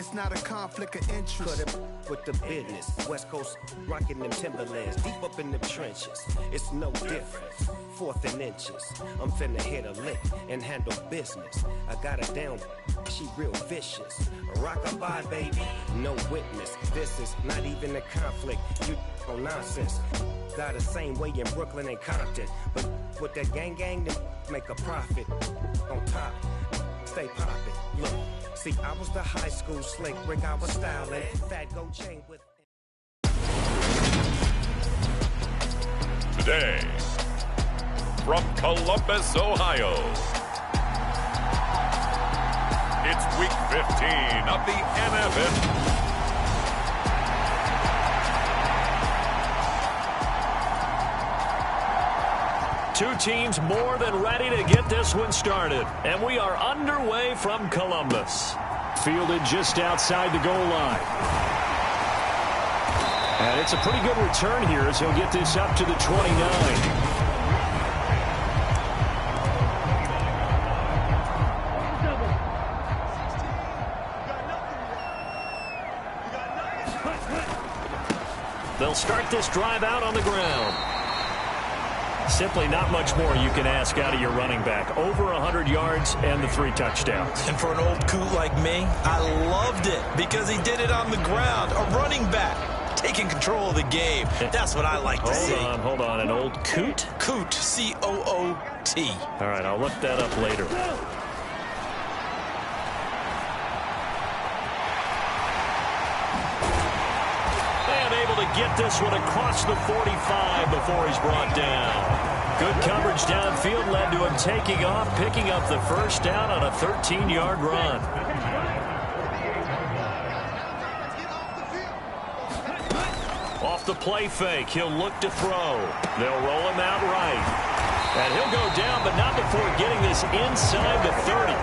It's not a conflict of interest. Cut it with the business. West Coast rocking them Timberlands, deep up in the trenches. It's no difference. 4th and inches. I'm finna hit a lick and handle business. I got her down, she real vicious. Rock-a-bye, baby, no witness. This is not even a conflict. You on nonsense. Got the same way in Brooklyn and Compton, but with that gang, then make a profit. On top, stay poppin'. Look, see, I was the high school slick Rick. I was styling. Fat gold chain with. Today, from Columbus, Ohio, it's Week 15 of the NFL. Two teams more than ready to get this one started. And we are underway from Columbus. Fielded just outside the goal line. And it's a pretty good return here as he'll get this up to the 29. They'll start this drive out on the ground. Simply not much more you can ask out of your running back. Over 100 yards and the 3 touchdowns. And for an old coot like me, I loved it because he did it on the ground. A running back taking control of the game. That's what I like to see. Hold on. An old coot? Coot, C-O-O-T. All right, I'll look that up later. Get this one across the 45 before he's brought down. Good coverage downfield led to him taking off, picking up the first down on a 13-yard run. Off the play fake, he'll look to throw. They'll roll him out right. And he'll go down, but not before getting this inside the 30.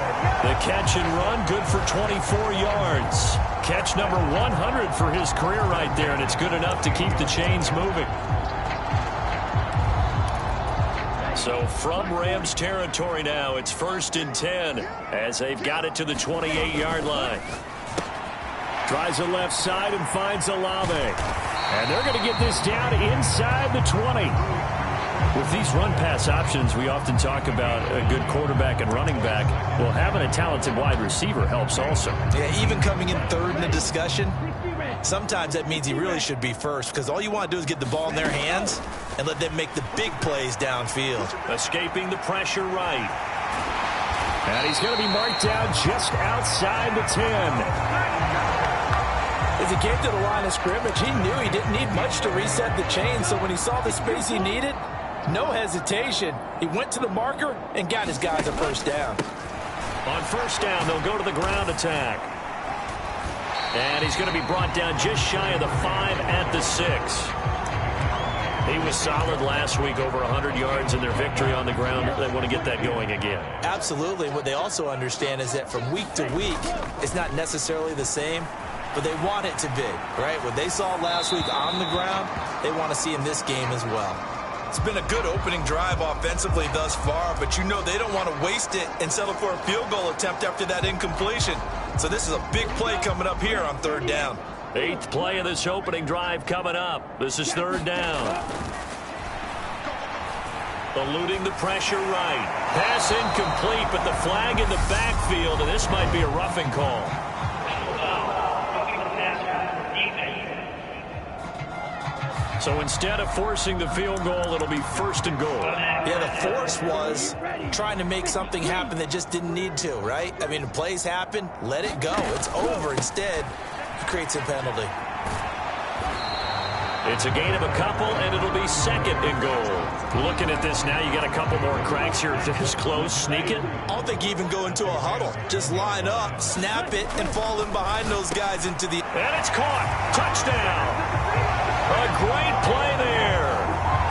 The catch and run, good for 24 yards. Catch number 100 for his career right there, and it's good enough to keep the chains moving. So from Rams territory now, it's 1st and 10 as they've got it to the 28-yard line. Tries the left side and finds Olave. And they're going to get this down inside the 20. With these run-pass options, we often talk about a good quarterback and running back. Well, having a talented wide receiver helps also. Yeah, even coming in third in the discussion, sometimes that means he really should be first because all you want to do is get the ball in their hands and let them make the big plays downfield. Escaping the pressure right. And he's going to be marked down just outside the 10. As he came to the line of scrimmage, he knew he didn't need much to reset the chain, so when he saw the space he needed, no hesitation. He went to the marker and got his guys a first down. On first down, they'll go to the ground attack. And he's going to be brought down just shy of the 5 at the 6. He was solid last week, over 100 yards in their victory on the ground. They want to get that going again. Absolutely. What they also understand is that from week to week, it's not necessarily the same, but they want it to be, right? What they saw last week on the ground, they want to see in this game as well. It's been a good opening drive offensively thus far, but you know they don't want to waste it and settle for a field goal attempt after that incompletion. So this is a big play coming up here on 3rd down. 8th play of this opening drive coming up. This is 3rd down. Eluding the pressure right. Pass incomplete, but the flag in the backfield, and this might be a roughing call. So instead of forcing the field goal, it'll be 1st and goal. Yeah, the force was trying to make something happen that just didn't need to, right? I mean, the plays happen, let it go. It's over. Instead, he creates a penalty. It's a gain of a couple, and it'll be 2nd and goal. Looking at this now, you got a couple more cracks here. This close, sneak it. I don't think you even go into a huddle. Just line up, snap it, and fall in behind those guys into the... And it's caught. Touchdown. A great play there.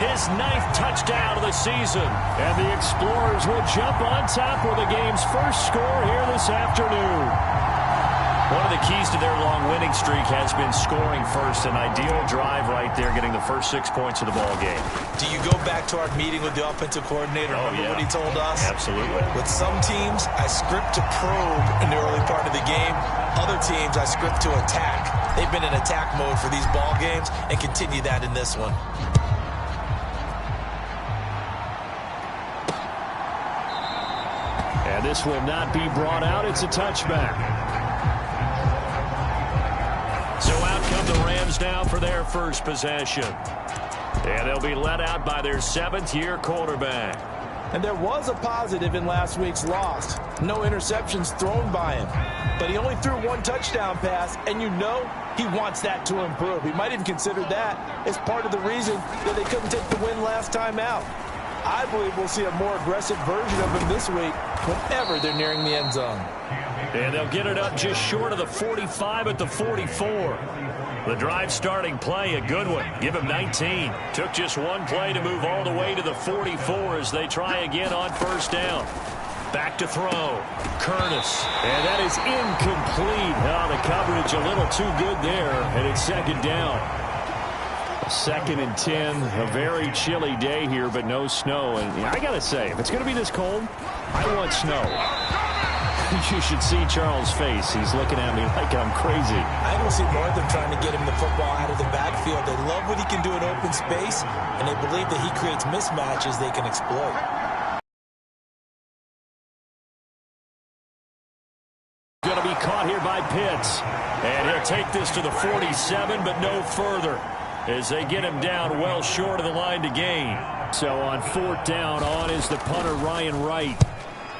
His 9th touchdown of the season. And the Explorers will jump on top with the game's first score here this afternoon. One of the keys to their long winning streak has been scoring first. An ideal drive right there, getting the first 6 points of the ball game. Do you go back to our meeting with the offensive coordinator? Remember what he told us? Absolutely. With some teams, I script to probe in the early part of the game. Other teams, I script to attack. They've been in attack mode for these ball games and continue that in this one. And this will not be brought out. It's a touchback. So out come the Rams now for their first possession. And they'll be led out by their 7th-year quarterback. And there was a positive in last week's loss. No interceptions thrown by him. But he only threw 1 touchdown pass, and you know he wants that to improve. He might even consider that as part of the reason that they couldn't take the win last time out. I believe we'll see a more aggressive version of him this week whenever they're nearing the end zone. And they'll get it up just short of the 45 at the 44. The drive starting play, a good one. Give him 19. Took just 1 play to move all the way to the 44 as they try again on first down. Back to throw. Curtis. And that is incomplete. Oh, the coverage a little too good there, and it's 2nd down. 2nd and 10. A very chilly day here, but no snow. And I got to say, if it's going to be this cold, I want snow. You should see Charles' face. He's looking at me like I'm crazy. I don't see Northern trying to get him the football out of the backfield. They love what he can do in open space, and they believe that he creates mismatches they can exploit. Going to be caught here by Pitts. And he'll take this to the 47, but no further, as they get him down well short of the line to gain. So on 4th down, on is the punter, Ryan Wright.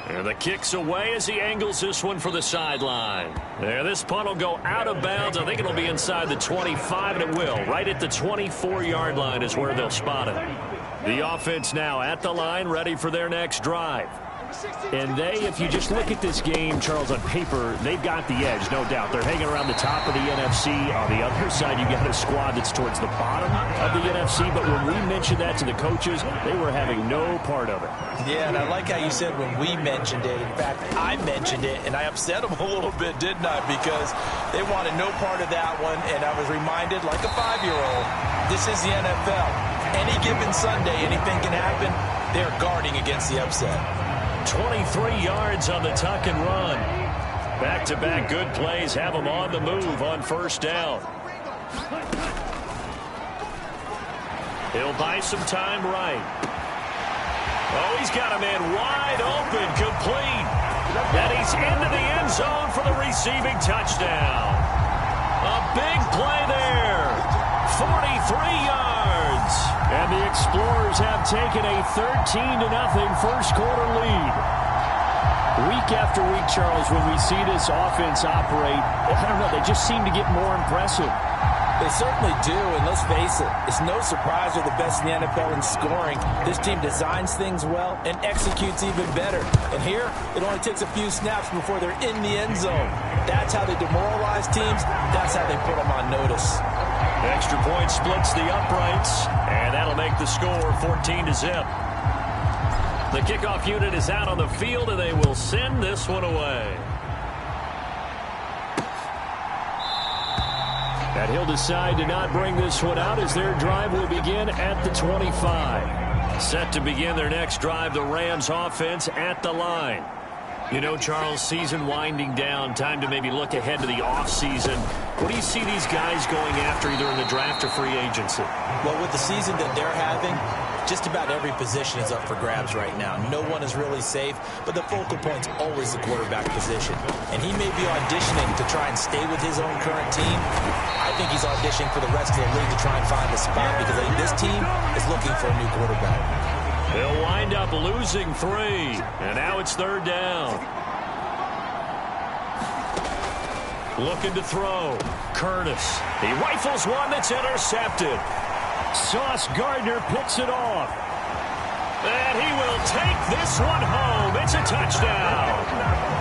And the kick's away as he angles this one for the sideline. There, this punt will go out of bounds. I think it'll be inside the 25, and it will. Right at the 24-yard line is where they'll spot it. The offense now at the line, ready for their next drive. And they, if you just look at this game, Charles, on paper, they've got the edge, no doubt. They're hanging around the top of the NFC. On the other side, you got a squad that's towards the bottom of the NFC. But when we mentioned that to the coaches, they were having no part of it. Yeah, and I like how you said when we mentioned it. In fact, I mentioned it, and I upset them a little bit, didn't I? Because they wanted no part of that one, and I was reminded, like a 5-year-old, this is the NFL. Any given Sunday, anything can happen. They're guarding against the upset. 23 yards on the tuck and run. Back-to-back good plays have them on the move on first down. He'll buy some time right. Oh, he's got a man wide open, complete. And he's into the end zone for the receiving touchdown. A big play there. 43 yards. And the Explorers have taken a 13-0 first quarter lead. Week after week, Charles, when we see this offense operate, I don't know, they just seem to get more impressive. They certainly do, and let's face it, it's no surprise they're the best in the NFL in scoring. This team designs things well and executes even better. And here, it only takes a few snaps before they're in the end zone. That's how they demoralize teams. That's how they put them on notice. Extra point splits the uprights, and that'll make the score 14-0. The kickoff unit is out on the field, and they will send this one away. And he'll decide to not bring this one out as their drive will begin at the 25. Set to begin their next drive, the Rams offense at the line. You know, Charles, season winding down, time to maybe look ahead to the offseason. What do you see these guys going after either in the draft or free agency? Well, with the season that they're having, just about every position is up for grabs right now. No one is really safe, but the focal point's always the quarterback position. And he may be auditioning to try and stay with his own current team. I think he's auditioning for the rest of the league to try and find a spot because I think this team is looking for a new quarterback. They'll wind up losing 3, and now it's 3rd down. Looking to throw. Curtis. He rifles one that's intercepted. Sauce Gardner picks it off. And he will take this one home. It's a touchdown.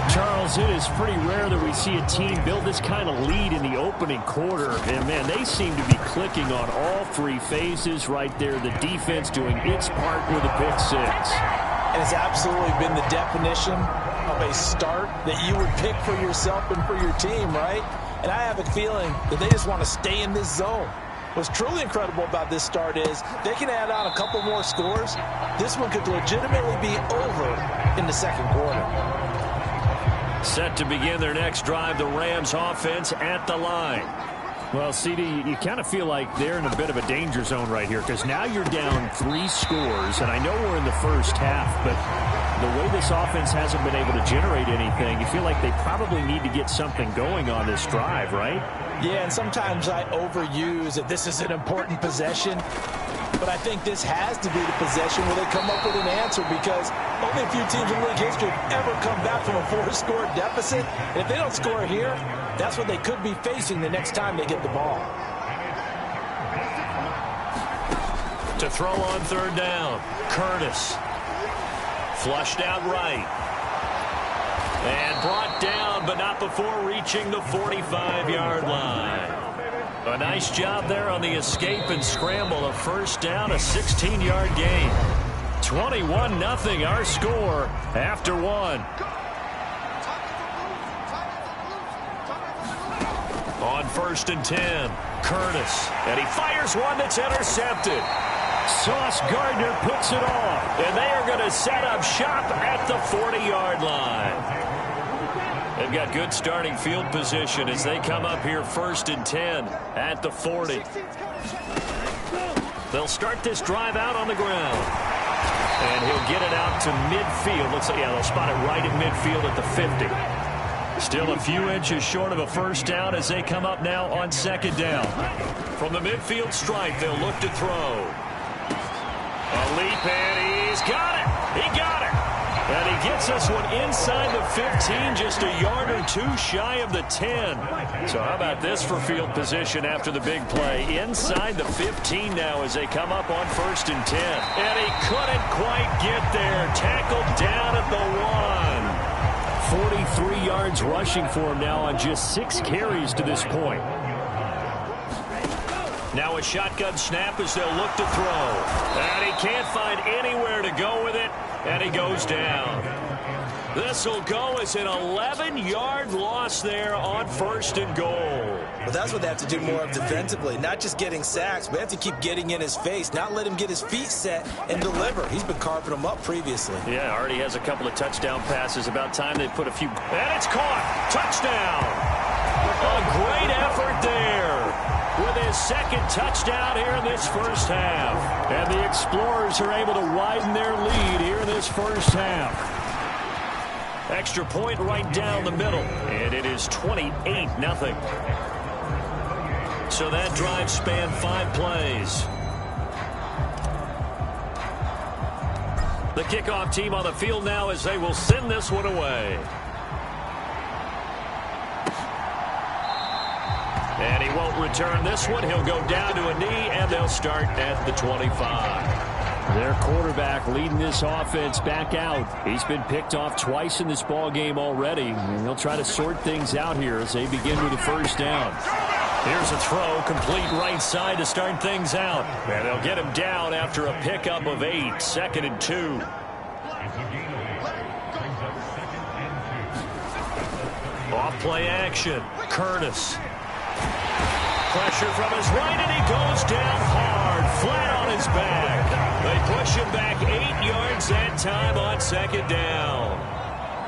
Charles, it is pretty rare that we see a team build this kind of lead in the opening quarter. And, man, they seem to be clicking on all 3 phases right there. The defense doing its part with a pick 6. And it's absolutely been the definition of a start that you would pick for yourself and for your team, right? And I have a feeling that they just want to stay in this zone. What's truly incredible about this start is they can add on a couple more scores. This one could legitimately be over in the second quarter. Set to begin their next drive, the Rams offense at the line. Well, CD, you kind of feel like they're in a bit of a danger zone right here because now you're down 3 scores, and I know we're in the first half, but the way this offense hasn't been able to generate anything, you feel like they probably need to get something going on this drive, right? Yeah, and sometimes I overuse that this is an important possession, but I think this has to be the possession where they come up with an answer because only a few teams in league history have ever come back from a 4-score deficit. And if they don't score here, that's what they could be facing the next time they get the ball. To throw on third down, Curtis. Flushed out right. And brought down, but not before reaching the 45-yard line. A nice job there on the escape and scramble. A first down, a 16-yard gain. 21-0 our score after 1. On 1st and 10, Curtis. And he fires one that's intercepted. Sauce Gardner picks it off. And they are going to set up shop at the 40-yard line. They've got good starting field position as they come up here 1st and 10 at the 40. They'll start this drive out on the ground. And he'll get it out to midfield. Looks like, yeah, they'll spot it right at midfield at the 50. Still a few inches short of a first down as they come up now on 2nd down. From the midfield stripe, they'll look to throw. A leap, and he's got it. He got it. And he gets this one inside the 15, just a yard or 2 shy of the 10. So how about this for field position after the big play? Inside the 15 now as they come up on 1st and 10. And he couldn't quite get there. Tackled down at the 1. 43 yards rushing for him now on just 6 carries to this point. Now a shotgun snap as they'll look to throw. And he can't find anywhere to go with it. And he goes down. This will go as an 11-yard loss there on 1st and goal. Well, that's what they have to do more of defensively. Not just getting sacks, but they have to keep getting in his face. Not let him get his feet set and deliver. He's been carving them up previously. Yeah, already has a couple of touchdown passes. About time they put a few. And it's caught. Touchdown. A great effort there. With his 2nd touchdown here in this first half. And the Explorers are able to widen their lead here in this first half. Extra point right down the middle. And it is 28-0. So that drive spanned 5 plays. The kickoff team on the field now as they will send this one away. And he won't return this one. He'll go down to a knee, and they'll start at the 25. Their quarterback leading this offense back out. He's been picked off twice in this ball game already. And they'll try to sort things out here as they begin with the first down. Here's a throw, complete right side to start things out. And they'll get him down after a pickup of 8, 2nd and 2. Off play action, Curtis. Pressure from his right, and he goes down hard, flat on his back. They push him back 8 yards that time on 2nd down.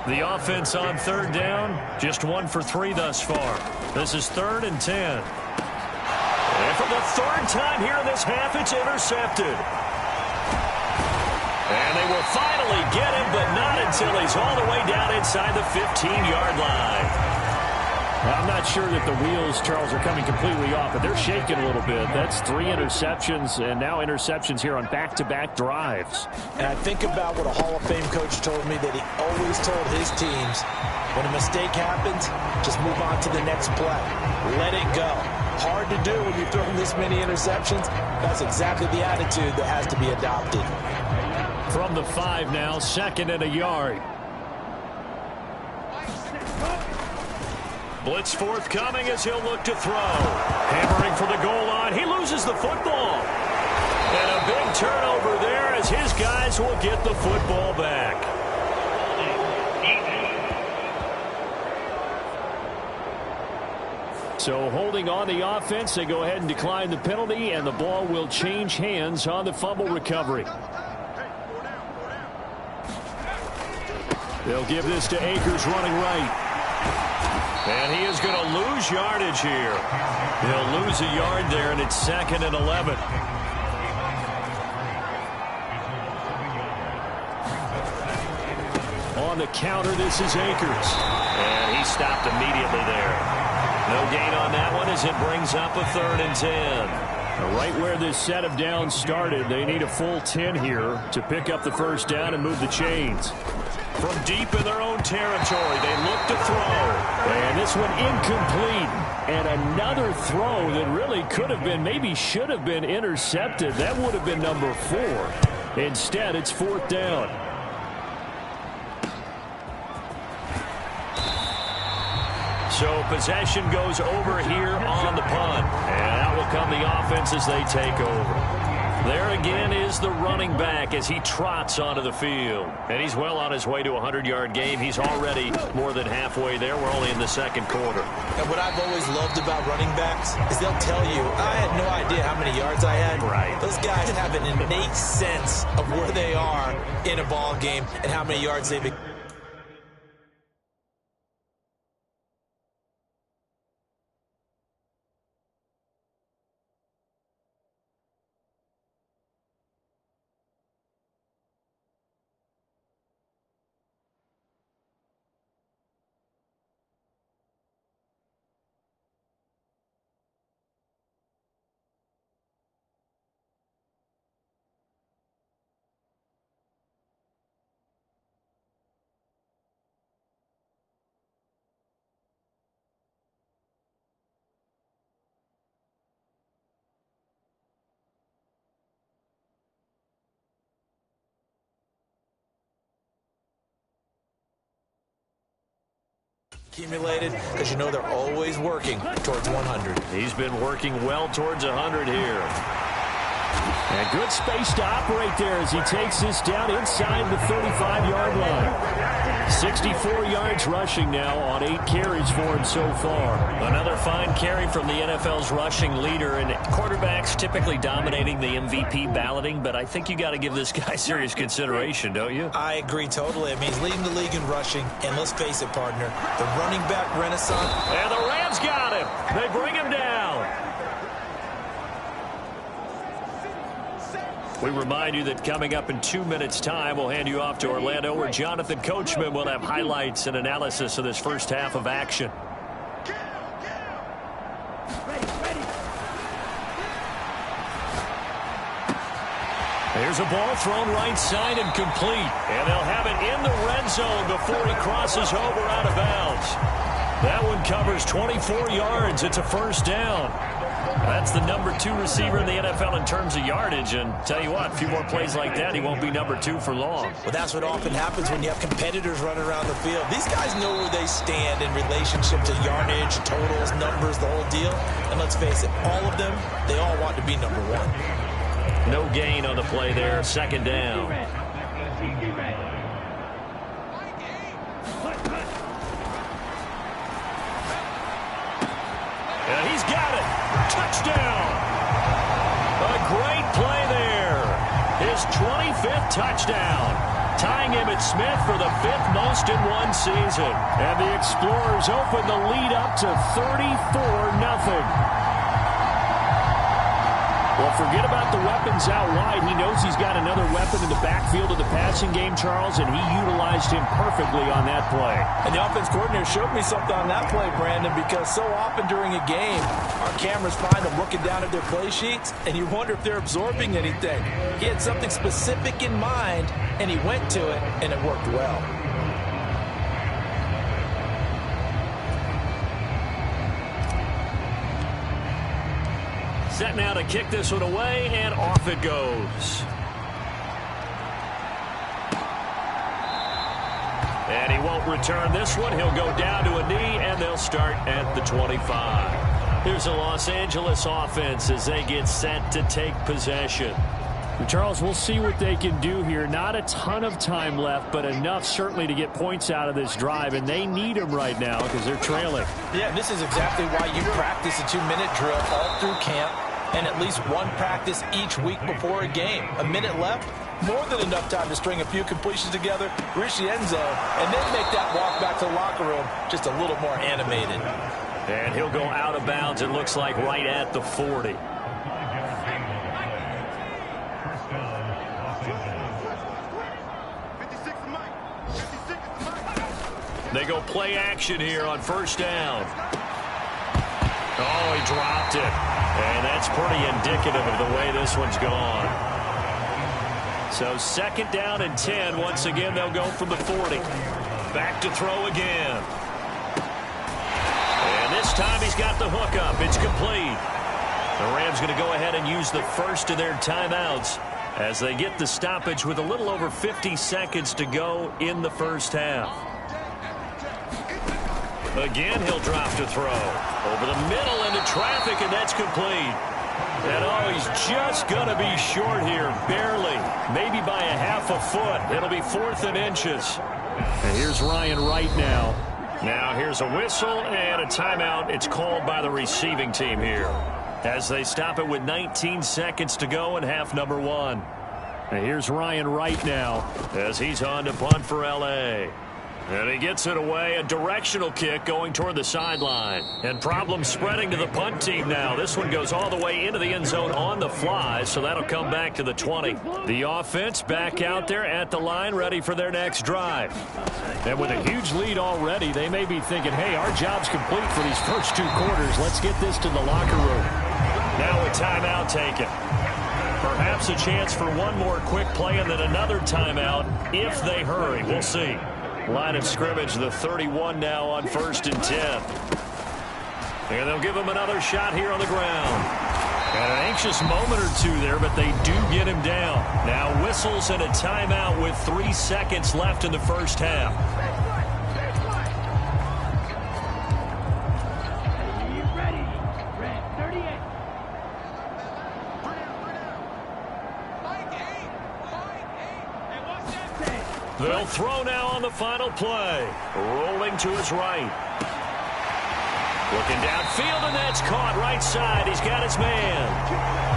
The offense on 3rd down, just 1 for 3 thus far. This is 3rd and 10. And for the 3rd time here in this half, it's intercepted. And they will finally get him, but not until he's all the way down inside the 15-yard line. I'm not sure that the wheels, Charles, are coming completely off, but they're shaking a little bit. That's 3 interceptions, and now interceptions here on back-to-back drives. And I think about what a Hall of Fame coach told me that he always told his teams, when a mistake happens, just move on to the next play. Let it go. Hard to do when you're throwing this many interceptions. That's exactly the attitude that has to be adopted. From the 5 now, 2nd and a yard. Blitz forthcoming as he'll look to throw. Hammering for the goal line. He loses the football. And a big turnover there as his guys will get the football back. So holding on the offense, they go ahead and decline the penalty, and the ball will change hands on the fumble recovery. They'll give this to Akers running right. And he is going to lose yardage here. He'll lose a yard there, and it's 2nd and 11. On the counter, this is Akers. And he stopped immediately there. No gain on that one as it brings up a 3rd and 10. Right where this set of downs started, they need a full 10 here to pick up the first down and move the chains. From deep in their own territory, they look to throw. And this one incomplete. And another throw that really could have been, maybe should have been intercepted. That would have been number 4. Instead, it's 4th down. So possession goes over here on the punt. And out will come the offense as they take over. There again is the running back as he trots onto the field. And he's well on his way to a 100-yard game. He's already more than halfway there. We're only in the 2nd quarter. And what I've always loved about running backs is they'll tell you, I had no idea how many yards I had. Right. Those guys have an innate sense of where they are in a ball game and how many yards they've accumulated, because you know they're always working towards 100. He's been working well towards 100 here. And good space to operate there as he takes this down inside the 35-yard line. 64 yards rushing now on 8 carries for him so far. Another fine carry from the NFL's rushing leader, and quarterbacks typically dominating the MVP balloting, but I think you got to give this guy serious consideration, don't you? I agree totally. I mean, he's leading the league in rushing, and let's face it, partner, the running back renaissance. And the Rams got him. They bring him down. We remind you that coming up in 2 minutes' time, we'll hand you off to Orlando, where Jonathan Coachman will have highlights and analysis of this first half of action. Here's a ball thrown right side and complete. And they'll have it in the red zone before he crosses over out of bounds. That one covers 24 yards. It's a first down. That's the number 2 receiver in the NFL in terms of yardage. And tell you what, a few more plays like that, he won't be number 2 for long. Well, that's what often happens when you have competitors running around the field. These guys know where they stand in relationship to yardage, totals, numbers, the whole deal. And let's face it, all of them, they all want to be number 1. No gain on the play there, second down. And he's got it. Touchdown. A great play there. His 25th touchdown. Tying Emmitt Smith for the 5th most in one season. And the Explorers open the lead up to 34-0. Well, forget about the weapons out wide. He knows he's got another weapon in the backfield of the passing game, Charles, and he utilized him perfectly on that play. And the offense coordinator showed me something on that play, Brandon, because so often during a game, our cameras find them looking down at their play sheets, and you wonder if they're absorbing anything. He had something specific in mind, and he went to it, and it worked well. Set now to kick this one away, and off it goes. And he won't return this one. He'll go down to a knee, and they'll start at the 25. Here's a Los Angeles offense as they get set to take possession. Charles, we'll see what they can do here. Not a ton of time left, but enough certainly to get points out of this drive, and they need them right now because they're trailing. Yeah, this is exactly why you practice a 2-minute drill all through camp and at least one practice each week before a game. A minute left, more than enough time to string a few completions together, reach the end zone, and then make that walk back to the locker room just a little more animated. And he'll go out of bounds, it looks like, right at the 40. They go play action here on first down. Oh, he dropped it. And that's pretty indicative of the way this one's gone. So 2nd down and 10. Once again, they'll go from the 40. Back to throw again. And this time he's got the hook up. It's complete. The Rams going to go ahead and use the first of their timeouts as they get the stoppage with a little over 50 seconds to go in the first half. Again, he'll drop to throw. Over the middle into traffic, and that's complete. And, oh, he's just going to be short here, barely. Maybe by a half a foot. It'll be 4th and inches. And here's Ryan Wright now. Now here's a whistle and a timeout. It's called by the receiving team here as they stop it with 19 seconds to go in half number 1. And here's Ryan Wright now as he's on to punt for L.A. And he gets it away, a directional kick going toward the sideline. And problems spreading to the punt team now. This one goes all the way into the end zone on the fly, so that'll come back to the 20. The offense back out there at the line, ready for their next drive. And with a huge lead already, they may be thinking, hey, our job's complete for these first 2 quarters. Let's get this to the locker room. Now a timeout taken. Perhaps a chance for one more quick play and then another timeout if they hurry. We'll see. Line of scrimmage, the 31 now on 1st and 10. And they'll give him another shot here on the ground. And an anxious moment or two there, but they do get him down. Now whistles and a timeout with 3 seconds left in the first half. They'll throw now on the final play. Rolling to his right. Looking downfield, and that's caught right side. He's got his man.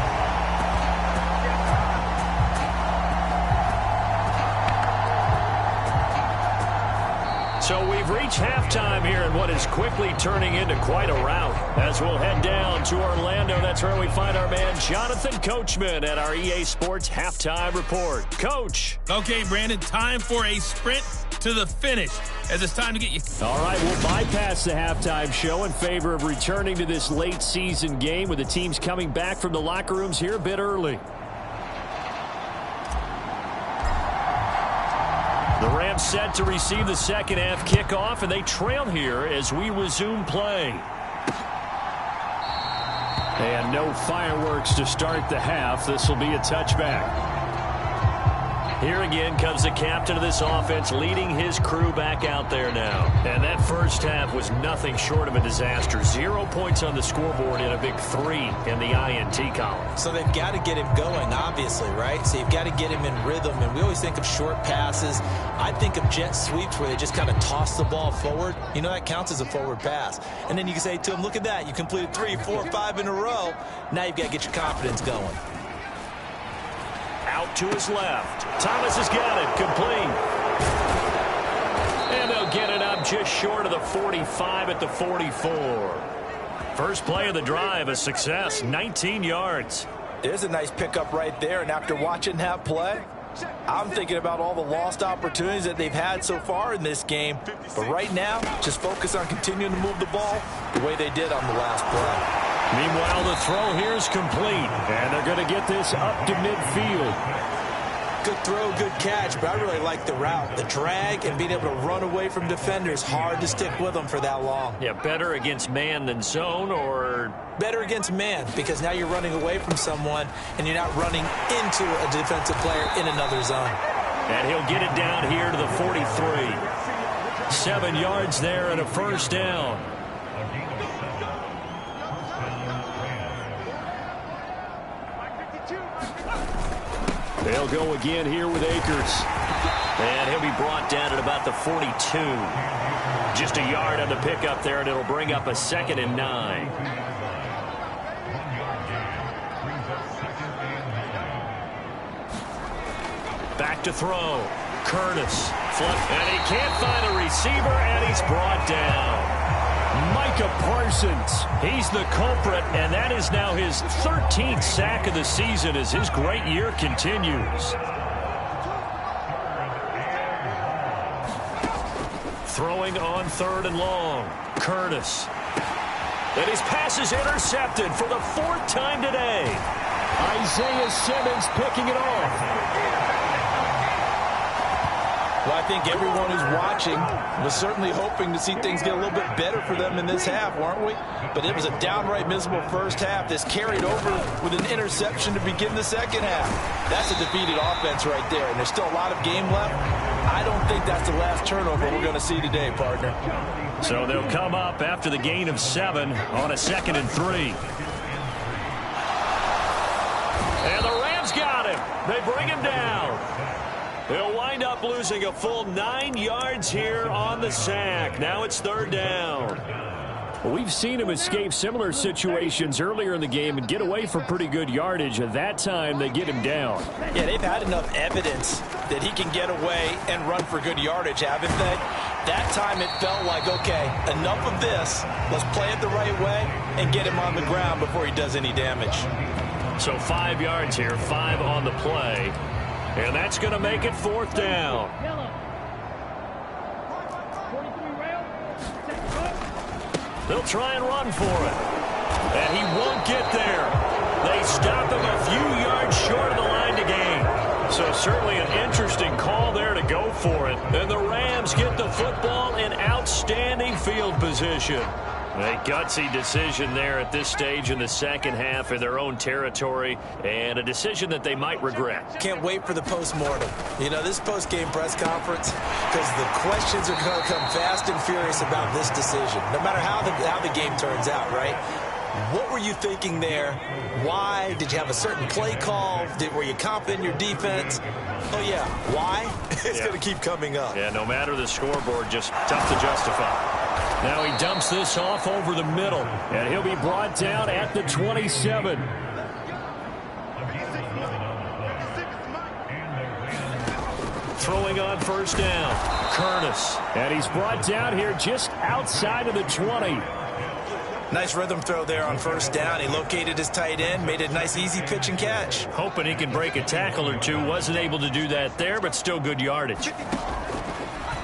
So we've reached halftime here in what is quickly turning into quite a rout. As we'll head down to Orlando, that's where we find our man Jonathan Coachman at our EA Sports Halftime Report. Coach. Okay, Brandon, time for a sprint to the finish as it's time to get you. All right, we'll bypass the halftime show in favor of returning to this late season game with the teams coming back from the locker rooms here a bit early. The Rams set to receive the second half kickoff, and they trail here as we resume play. And no fireworks to start the half. This will be a touchback. Here again comes the captain of this offense leading his crew back out there now. And that first half was nothing short of a disaster. 0 points on the scoreboard and a big 3 in the INT column. So they've got to get him going, obviously, right? So you've got to get him in rhythm. And we always think of short passes. I think of jet sweeps where they just kind of toss the ball forward. You know, that counts as a forward pass. And then you can say to him, look at that. You completed 3, 4, 5 in a row. Now you've got to get your confidence going. Out to his left. Thomas has got it. Complete. And they'll get it up just short of the 45 at the 44. First play of the drive, a success. 19 yards. There's a nice pickup right there. And after watching that play, I'm thinking about all the lost opportunities that they've had so far in this game. But right now, just focus on continuing to move the ball the way they did on the last play. Meanwhile, the throw here is complete, and they're going to get this up to midfield. Good throw, good catch, but I really like the route. The drag and being able to run away from defenders, hard to stick with them for that long. Yeah, better against man than zone, or? Better against man, because now you're running away from someone, and you're not running into a defensive player in another zone. And he'll get it down here to the 43. 7 yards there and a first down. They'll go again here with Akers. And he'll be brought down at about the 42. Just a yard on the pickup there, and it'll bring up a 2nd and 9. Back to throw. Curtis. And he can't find a receiver, and he's brought down. Micah Parsons, he's the culprit, and that is now his 13th sack of the season as his great year continues. Throwing on 3rd and long. Curtis. And his pass is intercepted for the 4th time today. Isaiah Simmons picking it off. Well, I think everyone who's watching was certainly hoping to see things get a little bit better for them in this half, weren't we? But it was a downright miserable first half that's carried over with an interception to begin the second half. That's a defeated offense right there, and there's still a lot of game left. I don't think that's the last turnover we're going to see today, partner. So they'll come up after the gain of 7 on a 2nd and 3. And the Rams got him. They bring him down. They'll wind up losing a full 9 yards here on the sack. Now it's 3rd down. Well, we've seen him escape similar situations earlier in the game and get away for pretty good yardage. At that time, they get him down. Yeah, they've had enough evidence that he can get away and run for good yardage, haven't they? That time it felt like, okay, enough of this. Let's play it the right way and get him on the ground before he does any damage. So 5 yards here, 5 on the play. And that's going to make it 4th down. They'll try and run for it. And he won't get there. They stop him a few yards short of the line to gain. So certainly an interesting call there to go for it. And the Rams get the football in outstanding field position. A gutsy decision there at this stage in the second half in their own territory, and a decision that they might regret. Can't wait for the post-mortem. You know, this post-game press conference, because the questions are going to come fast and furious about this decision, no matter how the game turns out, right? What were you thinking there? Why? Did you have a certain play call? Were you confident in your defense? Oh, yeah. Why? It's going to keep coming up. Yeah, no matter the scoreboard, just tough to justify. Now he dumps this off over the middle, and he'll be brought down at the 27. Throwing on 1st down, Curtis. And he's brought down here just outside of the 20. Nice rhythm throw there on 1st down. He located his tight end, made a nice easy pitch and catch. Hoping he can break a tackle or two. Wasn't able to do that there, but still good yardage.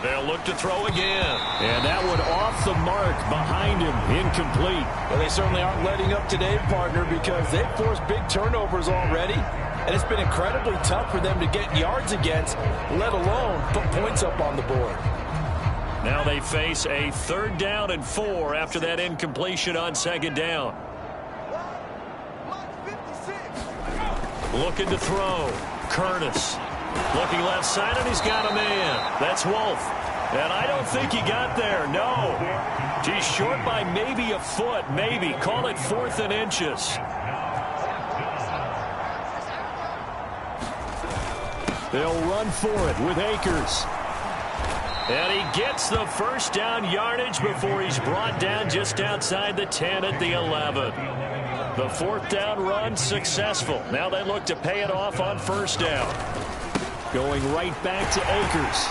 They'll look to throw again. And that one off the mark behind him. Incomplete. Well, they certainly aren't letting up today, partner, because they've forced big turnovers already. And it's been incredibly tough for them to get yards against, let alone put points up on the board. Now they face a 3rd down and 4 after that incompletion on 2nd down. Looking to throw. Curtis. Looking left side, and he's got a man. That's Wolf. And I don't think he got there. No. He's short by maybe a foot. Maybe. Call it 4th and inches. They'll run for it with Akers. And he gets the 1st down yardage before he's brought down just outside the 10 at the 11. The 4th down run successful. Now they look to pay it off on 1st down. Going right back to Akers.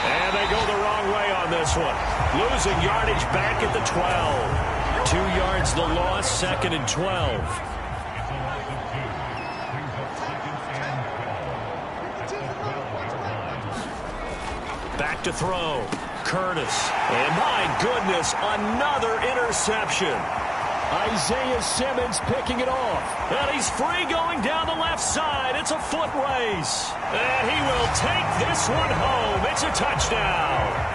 And they go the wrong way on this one. Losing yardage back at the 12. 2 yards the loss, 2nd and 12. Back to throw. Curtis. And my goodness, another interception. Isaiah Simmons picking it off. And he's free going down the left side. It's a foot race. And he will take this one home. It's a touchdown.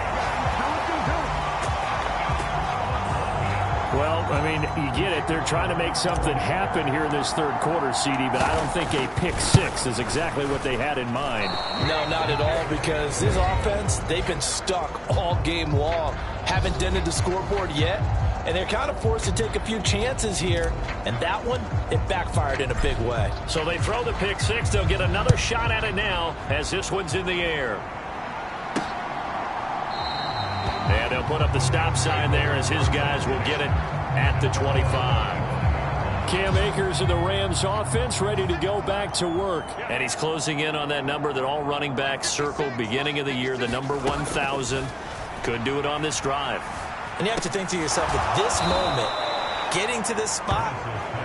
Well, I mean, you get it. They're trying to make something happen here in this 3rd quarter, CD, but I don't think a pick 6 is exactly what they had in mind. No, not at all, because this offense, they've been stuck all game long. Haven't dented the scoreboard yet, and they're kind of forced to take a few chances here, and that one, it backfired in a big way. So they throw the pick six. They'll get another shot at it now as this one's in the air. And they'll put up the stop sign there as his guys will get it at the 25. Cam Akers of the Rams offense ready to go back to work. And he's closing in on that number that all running backs circled beginning of the year, the number 1,000. Could do it on this drive. And you have to think to yourself, at this moment, getting to this spot,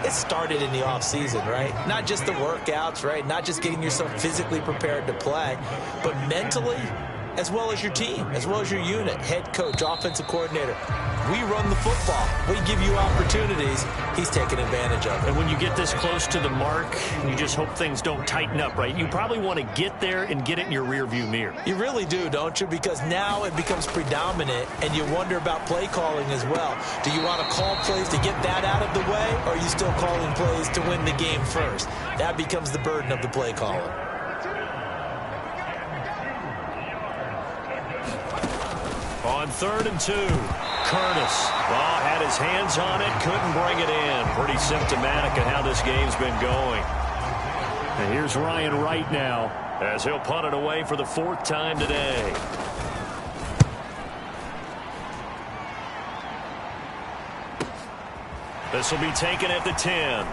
it started in the offseason, right? Not just the workouts, right? Not just getting yourself physically prepared to play, but mentally, as well as your team, as well as your unit, head coach, offensive coordinator. We run the football. We give you opportunities. He's taking advantage of it. And when you get this close to the mark, you just hope things don't tighten up, right? You probably want to get there and get it in your rearview mirror. You really do, don't you? Because now it becomes predominant, and you wonder about play calling as well. Do you want to call plays to get that out of the way, or are you still calling plays to win the game first? That becomes the burden of the play caller. On 3rd and 2, Curtis had his hands on it, couldn't bring it in. Pretty symptomatic of how this game's been going. And here's Ryan Wright now as he'll punt it away for the 4th time today. This will be taken at the 10.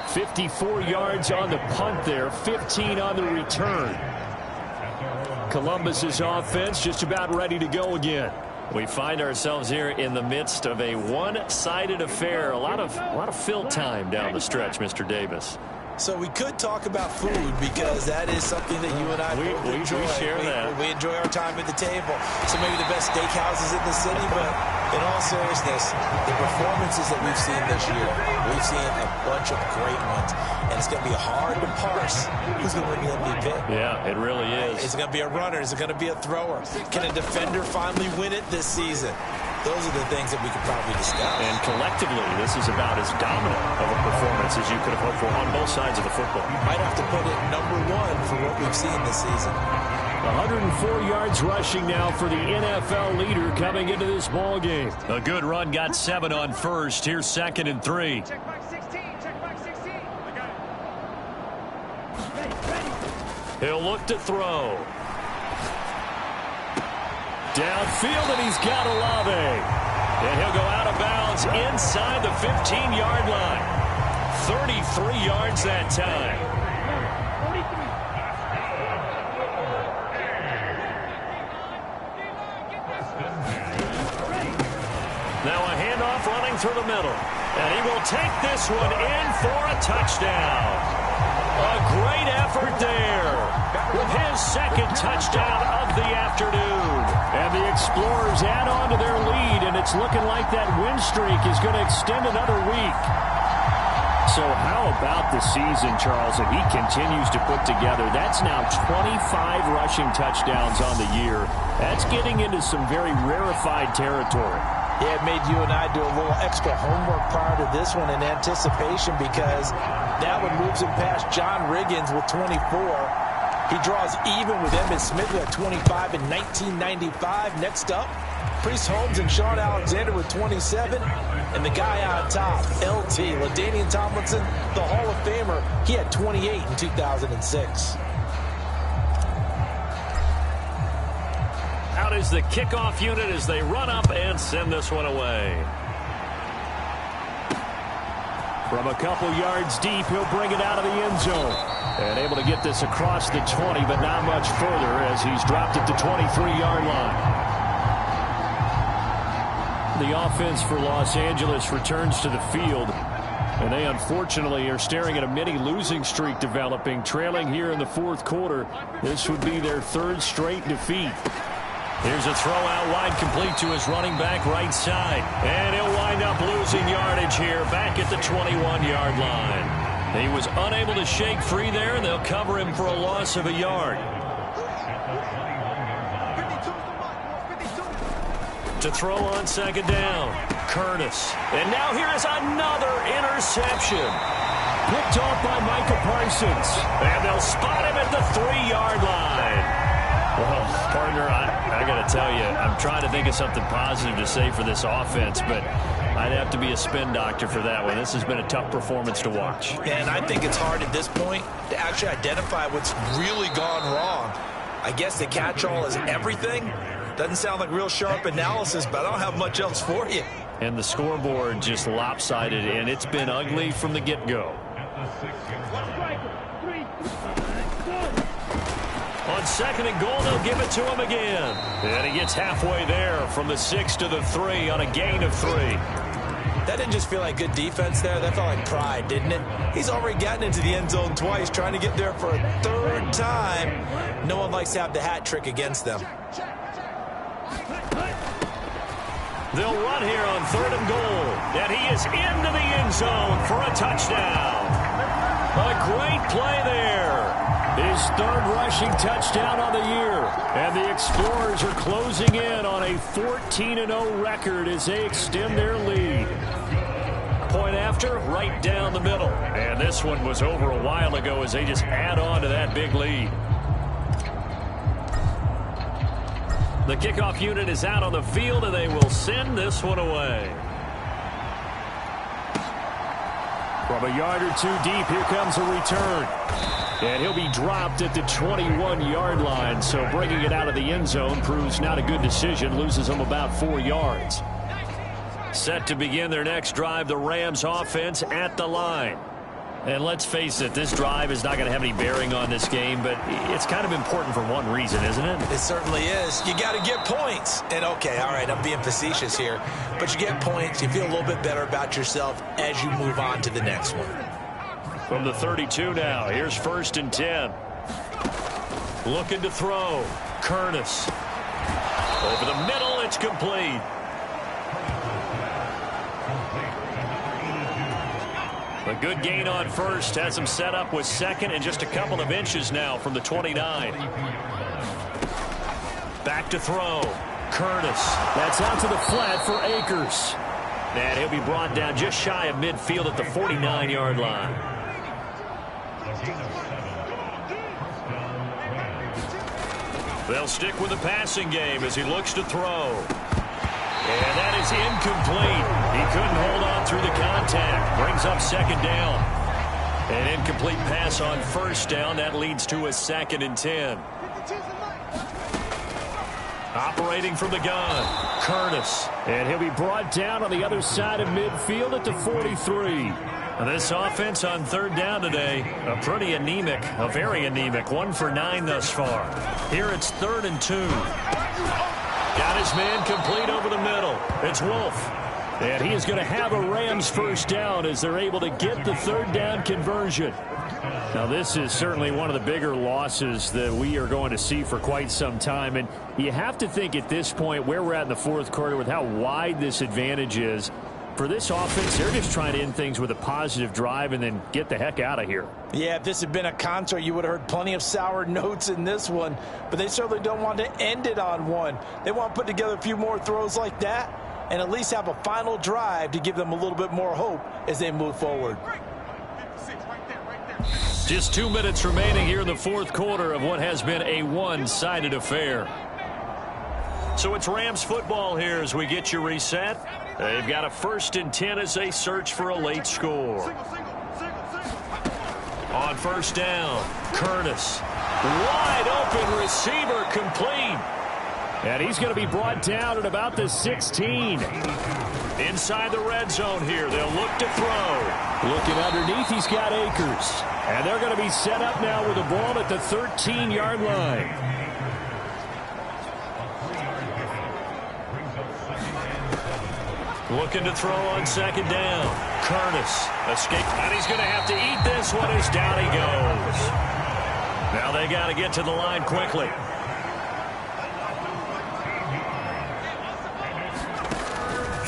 54 yards on the punt there, 15 on the return. Columbus's offense just about ready to go again. We find ourselves here in the midst of a one-sided affair. A lot of fill time down the stretch, Mr. Davis. So we could talk about food because that is something that you and I both enjoy. We share that. We enjoy our time at the table. So maybe the best steakhouses in the city, but in all seriousness, the performances that we've seen this year, we've seen a bunch of great ones. And it's going to be hard to parse who's going to win the MVP. Yeah, it really is. Is it going to be a runner? Is it going to be a thrower? Can a defender finally win it this season? Those are the things that we could probably discuss. And collectively, this is about as dominant of a performance as you could have hoped for on both sides of the football. You might have to put it #1 for what we've seen this season. 104 yards rushing now for the NFL leader coming into this ball game. A good run, got 7 on first. Here's 2nd and 3. He'll look to throw. Downfield, and he's got Olave. And he'll go out of bounds inside the 15-yard line. 33 yards that time. Now a handoff running through the middle. And he will take this one in for a touchdown. A great effort there with his 2nd touchdown of the afternoon. And the Explorers add on to their lead, and it's looking like that win streak is going to extend another week. So how about the season, Charles, that he continues to put together? That's now 25 rushing touchdowns on the year. That's getting into some very rarefied territory. Yeah, it made you and I do a little extra homework prior to this one in anticipation because that one moves him past John Riggins with 24. He draws even with Emmitt Smith at 25 in 1995. Next up, Priest Holmes and Sean Alexander with 27. And the guy on top, LT, LaDainian Tomlinson, the Hall of Famer, he had 28 in 2006. Out is the kickoff unit as they run up and send this one away. From a couple yards deep, he'll bring it out of the end zone. And able to get this across the 20, but not much further as he's dropped it to 23-yard line. The offense for Los Angeles returns to the field. And they unfortunately are staring at a mini losing streak developing, trailing here in the 4th quarter. This would be their 3rd straight defeat. Here's a throw out wide, complete to his running back right side. And he'll wind up losing yardage here back at the 21-yard line. He was unable to shake free there, and they'll cover him for a loss of a yard. To throw on 2nd down, Curtis. And now here is another interception. Picked off by Micah Parsons. And they'll spot him at the 3-yard line. Well, partner, I got to tell you, I'm trying to think of something positive to say for this offense, but I'd have to be a spin doctor for that one. This has been a tough performance to watch. And I think it's hard at this point to actually identify what's really gone wrong. I guess the catch-all is everything. Doesn't sound like real sharp analysis, but I don't have much else for you. And the scoreboard just lopsided, and it's been ugly from the get-go. On second and goal, they'll give it to him again. And he gets halfway there from the 6 to the 3 on a gain of 3. That didn't just feel like good defense there. That felt like pride, didn't it? He's already gotten into the end zone twice, trying to get there for a third time. No one likes to have the hat trick against them. They'll run here on third and goal. And he is into the end zone for a touchdown. A great play there. His third rushing touchdown on the year. And the Explorers are closing in on a 14-0 record as they extend their lead. Point after, right down the middle. And this one was over a while ago as they just add on to that big lead. The kickoff unit is out on the field, and they will send this one away. From a yard or two deep, here comes a return. And he'll be dropped at the 21-yard line, so bringing it out of the end zone proves not a good decision, loses him about 4 yards. Set to begin their next drive, the Rams offense at the line. And let's face it, this drive is not going to have any bearing on this game, but it's kind of important for one reason, isn't it? It certainly is. You got to get points. And, okay, all right, I'm being facetious here. But you get points, you feel a little bit better about yourself as you move on to the next one. From the 32 now, here's 1st and 10. Looking to throw. Curtis. Over the middle, it's complete. A good gain on first has him set up with second and just a couple of inches now from the 29. Back to throw. Curtis. That's out to the flat for Akers. And he'll be brought down just shy of midfield at the 49-yard line. They'll stick with the passing game as he looks to throw. And that is incomplete. He couldn't hold on through the contact. Brings up 2nd down. An incomplete pass on 1st down. That leads to a 2nd and 10. Operating from the gun, Curtis. And he'll be brought down on the other side of midfield at the 43. This offense on 3rd down today, a pretty anemic, a very anemic. 1 for 9 thus far. Here it's 3rd and 2. Got his man complete over the middle. It's Wolf. And he is going to have a Rams 1st down as they're able to get the 3rd down conversion. Now, this is certainly one of the bigger losses that we are going to see for quite some time. And you have to think at this point where we're at in the 4th quarter with how wide this advantage is. For this offense, they're just trying to end things with a positive drive and then get the heck out of here. Yeah, if this had been a concert, you would have heard plenty of sour notes in this one. But they certainly don't want to end it on one. They want to put together a few more throws like that and at least have a final drive to give them a little bit more hope as they move forward. Just 2 minutes remaining here in the 4th quarter of what has been a one-sided affair. So it's Rams football here as we get you reset. They've got a 1st and 10 as they search for a late score. On 1st down, Curtis. Wide open receiver complete. And he's going to be brought down at about the 16. Inside the red zone here, they'll look to throw. Looking underneath, he's got Akers. And they're going to be set up now with the ball at the 13-yard line. Looking to throw on 2nd down. Curtis. Escape. And he's going to have to eat this one as down he goes. Now they got to get to the line quickly.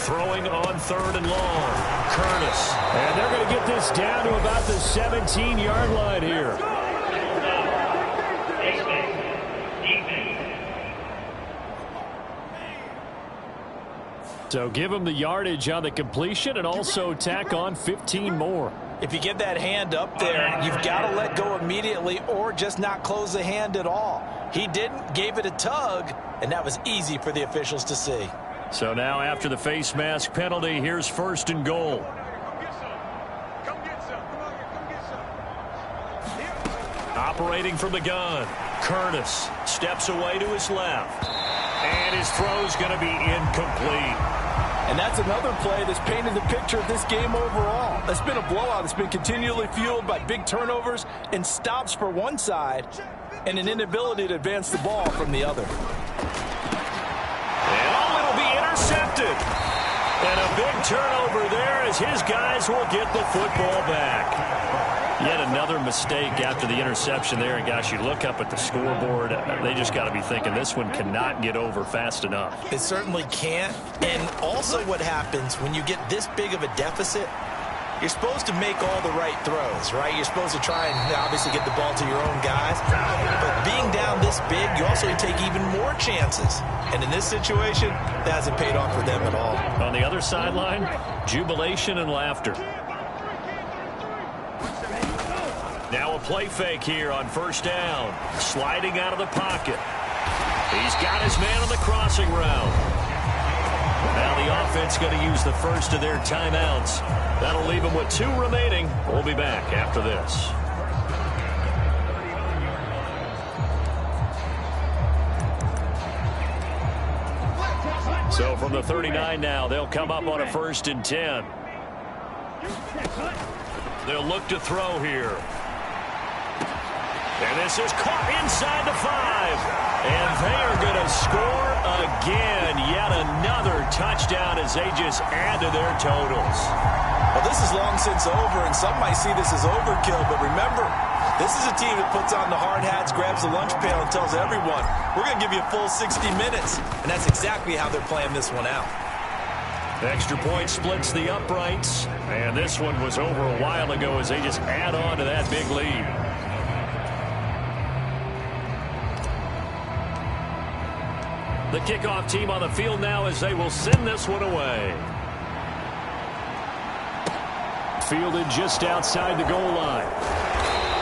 Throwing on 3rd and long. Curtis. And they're going to get this down to about the 17-yard line here. So give him the yardage on the completion and also tack on 15 more. If you get that hand up there, you've got to let go immediately or just not close the hand at all. He didn't, gave it a tug, and that was easy for the officials to see. So now after the face mask penalty, here's 1st and goal. Operating from the gun, Curtis steps away to his left. And his throw's going to be incomplete. And that's another play that's painted the picture of this game overall. It's been a blowout. It's been continually fueled by big turnovers and stops for one side and an inability to advance the ball from the other. And it'll be intercepted. And a big turnover there as his guys will get the football back. Yet another mistake after the interception there. And, gosh, you look up at the scoreboard, they just got to be thinking this one cannot get over fast enough. It certainly can't. And also what happens when you get this big of a deficit, you're supposed to make all the right throws, right? You're supposed to try and obviously get the ball to your own guys. But being down this big, you also take even more chances. And in this situation, that hasn't paid off for them at all. On the other sideline, jubilation and laughter. Now a play fake here on 1st down. Sliding out of the pocket. He's got his man on the crossing route. Now the offense going to use the first of their timeouts. That'll leave them with 2 remaining. We'll be back after this. So from the 39 now, they'll come up on a 1st and 10. They'll look to throw here. And this is caught inside the 5. And they are going to score again. Yet another touchdown as they just add to their totals. Well, this is long since over, and some might see this as overkill. But remember, this is a team that puts on the hard hats, grabs the lunch pail, and tells everyone, we're going to give you a full 60 minutes. And that's exactly how they're playing this one out. Extra point splits the uprights. And this one was over a while ago as they just add on to that big lead. The kickoff team on the field now as they will send this one away. Fielded just outside the goal line.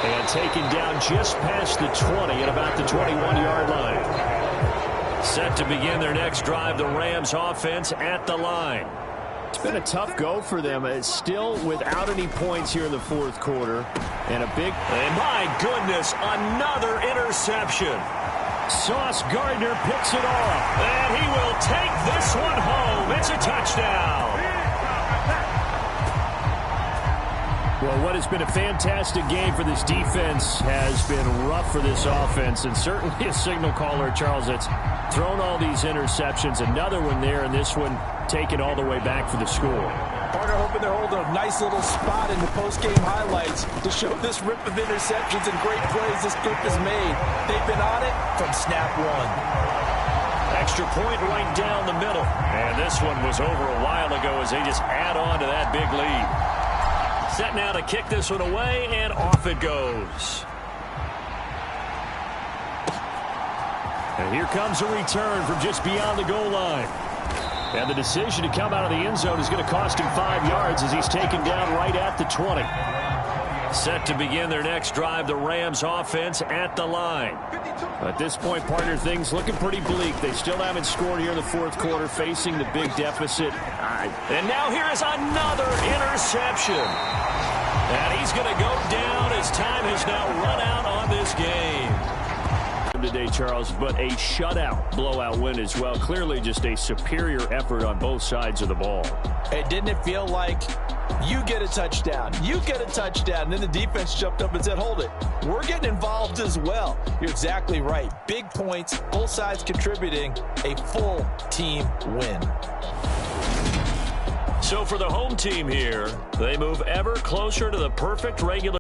And taken down just past the 20 at about the 21-yard line. Set to begin their next drive, the Rams offense at the line. It's been a tough go for them. It's still without any points here in the 4th quarter. And my goodness, another interception. Sauce Gardner picks it off. And he will take this one home. It's a touchdown. Well, what has been a fantastic game for this defense has been rough for this offense. And certainly a signal caller, Charles, that's thrown all these interceptions. Another one there, and this one taken all the way back for the score. Partner hoping they're holding a nice little spot in the post-game highlights to show this rip of interceptions and great plays this group has made. They've been on it from snap 1. Extra point right down the middle. And this one was over a while ago as they just add on to that big lead. Set now to kick this one away, and off it goes. And here comes a return from just beyond the goal line. And the decision to come out of the end zone is going to cost him 5 yards as he's taken down right at the 20. Set to begin their next drive, the Rams offense at the line. At this point, partner, things looking pretty bleak. They still haven't scored here in the 4th quarter, facing the big deficit. And now here is another interception. And he's going to go down as time has now run out on this game. Today, Charles, but a shutout blowout win as well. Clearly just a superior effort on both sides of the ball. Hey, didn't it feel like you get a touchdown, you get a touchdown, and then the defense jumped up and said, hold it, we're getting involved as well. You're exactly right. Big points, both sides contributing, a full team win. So for the home team here, they move ever closer to the perfect regular